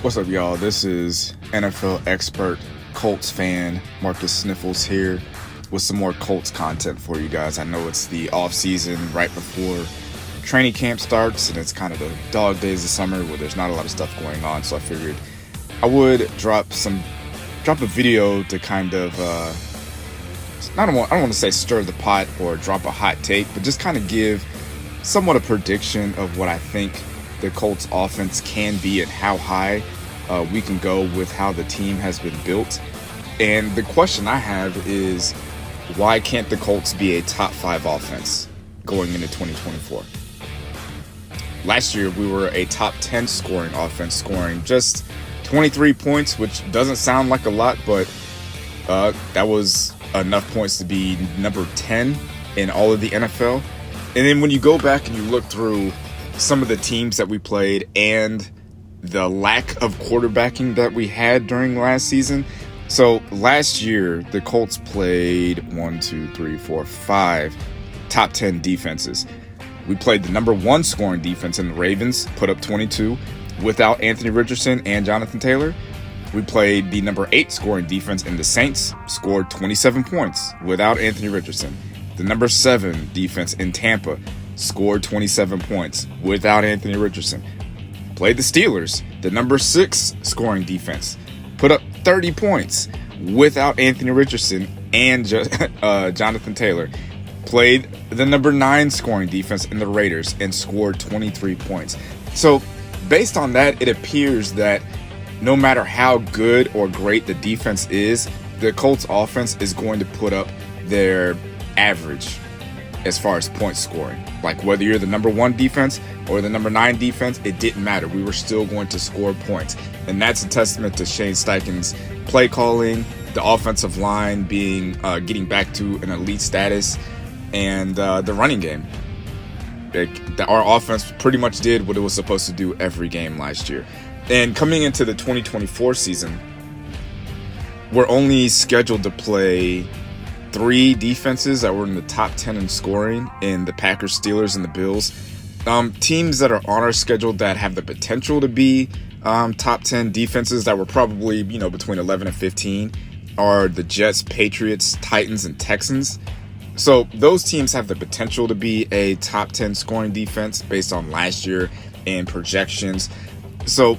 What's up, y'all? This is NFL expert Colts fan Marcus Sniffles here with some more Colts content for you guys. I know it's the off season right before training camp starts, and it's kind of the dog days of summer where there's not a lot of stuff going on. So I figured I would drop a video to kind of I don't want to say stir the pot or drop a hot take, but just kind of give somewhat a prediction of what I think the Colts offense can be and how high we can go with how the team has been built. And the question I have is, why can't the Colts be a top 5 offense going into 2024? Last year, we were a top 10 scoring offense, scoring just 23 points, which doesn't sound like a lot, but that was enough points to be number 10 in all of the NFL. And then when you go back and you look through some of the teams that we played and the lack of quarterbacking that we had during last season. So last year, the Colts played 5 top 10 defenses. We played the number 1 scoring defense in the Ravens, put up 22 without Anthony Richardson and Jonathan Taylor. We played the number 8 scoring defense in the Saints, scored 27 points without Anthony Richardson. The number 7 defense in Tampa scored 27 points without Anthony Richardson. Played the Steelers, the number 6 scoring defense, put up 30 points without Anthony Richardson and Jonathan Taylor. Played the number 9 scoring defense in the Raiders and scored 23 points. So based on that, it appears that no matter how good or great the defense is, the Colts offense is going to put up their average as far as point scoring. Like whether you're the number 1 defense or the number 9 defense, it didn't matter. We were still going to score points. And that's a testament to Shane Steichen's play calling, the offensive line getting back to an elite status, and the running game. Our offense pretty much did what it was supposed to do every game last year. And coming into the 2024 season, we're only scheduled to play 3 defenses that were in the top 10 in scoring in the Packers, Steelers, and the Bills. Teams that are on our schedule that have the potential to be top 10 defenses that were probably, between 11 and 15 are the Jets, Patriots, Titans, and Texans. So those teams have the potential to be a top 10 scoring defense based on last year and projections. So,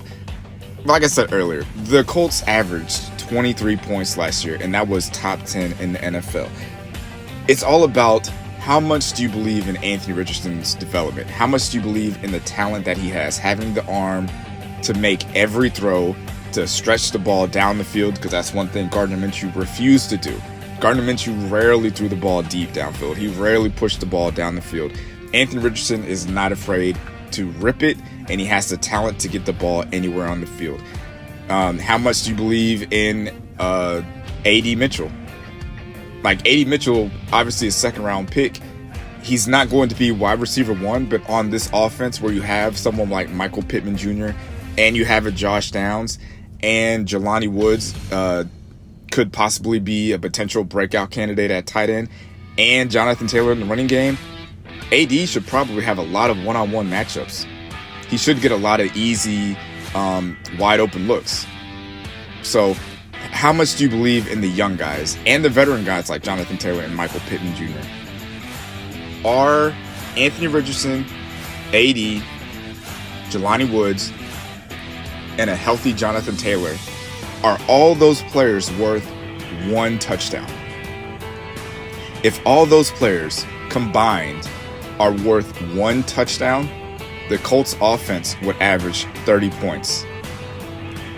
like I said earlier, the Colts averaged 23 points last year, and that was top 10 in the NFL. It's all about how much do you believe in Anthony Richardson's development? How much do you believe in the talent that he has, having the arm to make every throw, to stretch the ball down the field, because that's one thing Gardner Minshew refused to do. Gardner Minshew rarely threw the ball deep downfield. He rarely pushed the ball down the field. Anthony Richardson is not afraid to rip it, and he has the talent to get the ball anywhere on the field. How much do you believe in A.D. Mitchell? Like, A.D. Mitchell, obviously a second-round pick. He's not going to be wide receiver 1, but on this offense where you have someone like Michael Pittman Jr. and you have a Josh Downs and Jelani Woods could possibly be a potential breakout candidate at tight end, and Jonathan Taylor in the running game, AD should probably have a lot of one-on-one matchups. He should get a lot of easy, wide-open looks. So how much do you believe in the young guys and the veteran guys like Jonathan Taylor and Michael Pittman Jr.? Are Anthony Richardson, AD, Jelani Woods, and a healthy Jonathan Taylor, are all those players worth 1 touchdown? If all those players combined are worth 1 touchdown, the Colts offense would average 30 points.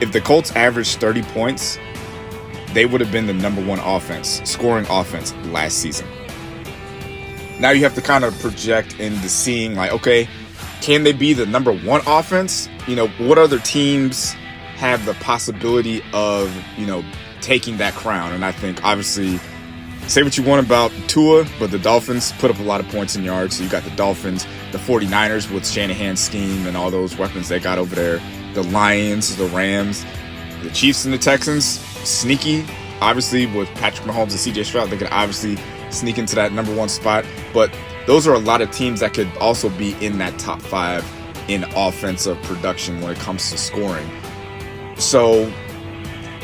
If the Colts averaged 30 points, they would have been the number 1 offense, scoring offense last season. Now you have to kind of project into seeing, like, okay, can they be the number 1 offense? What other teams have the possibility of, taking that crown? And I think, obviously, say what you want about Tua, but the Dolphins put up a lot of points and yards. So you got the Dolphins, the 49ers with Shanahan's scheme and all those weapons they got over there, the Lions, the Rams, the Chiefs and the Texans, sneaky. Obviously, with Patrick Mahomes and CJ Stroud, they could obviously sneak into that number 1 spot. But those are a lot of teams that could also be in that top 5 in offensive production when it comes to scoring. So,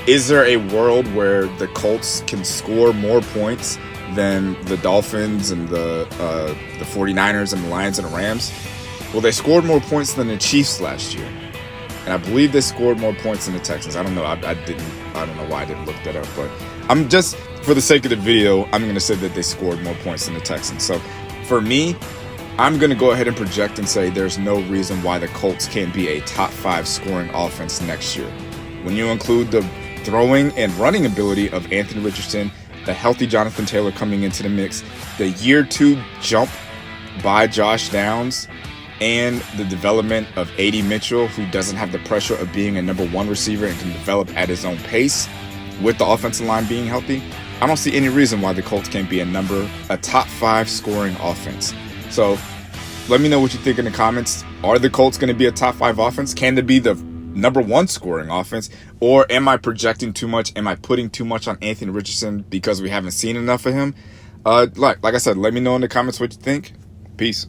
is there a world where the Colts can score more points than the Dolphins and the 49ers and the Lions and the Rams? Well, they scored more points than the Chiefs last year. And I believe they scored more points than the Texans. I don't know. I don't know why I didn't look that up. But I'm just, for the sake of the video, I'm going to say that they scored more points than the Texans. So, for me, I'm going to go ahead and project and say there's no reason why the Colts can't be a top 5 scoring offense next year. When you include the throwing and running ability of Anthony Richardson, the healthy Jonathan Taylor coming into the mix, the year 2 jump by Josh Downs, and the development of A.D. Mitchell, who doesn't have the pressure of being a number 1 receiver and can develop at his own pace with the offensive line being healthy, I don't see any reason why the Colts can't be a top 5 scoring offense. So let me know what you think in the comments. Are the Colts going to be a top 5 offense? Can they be the number 1 scoring offense? Or am I projecting too much? Am I putting too much on Anthony Richardson because we haven't seen enough of him? Like I said, let me know in the comments what you think. Peace.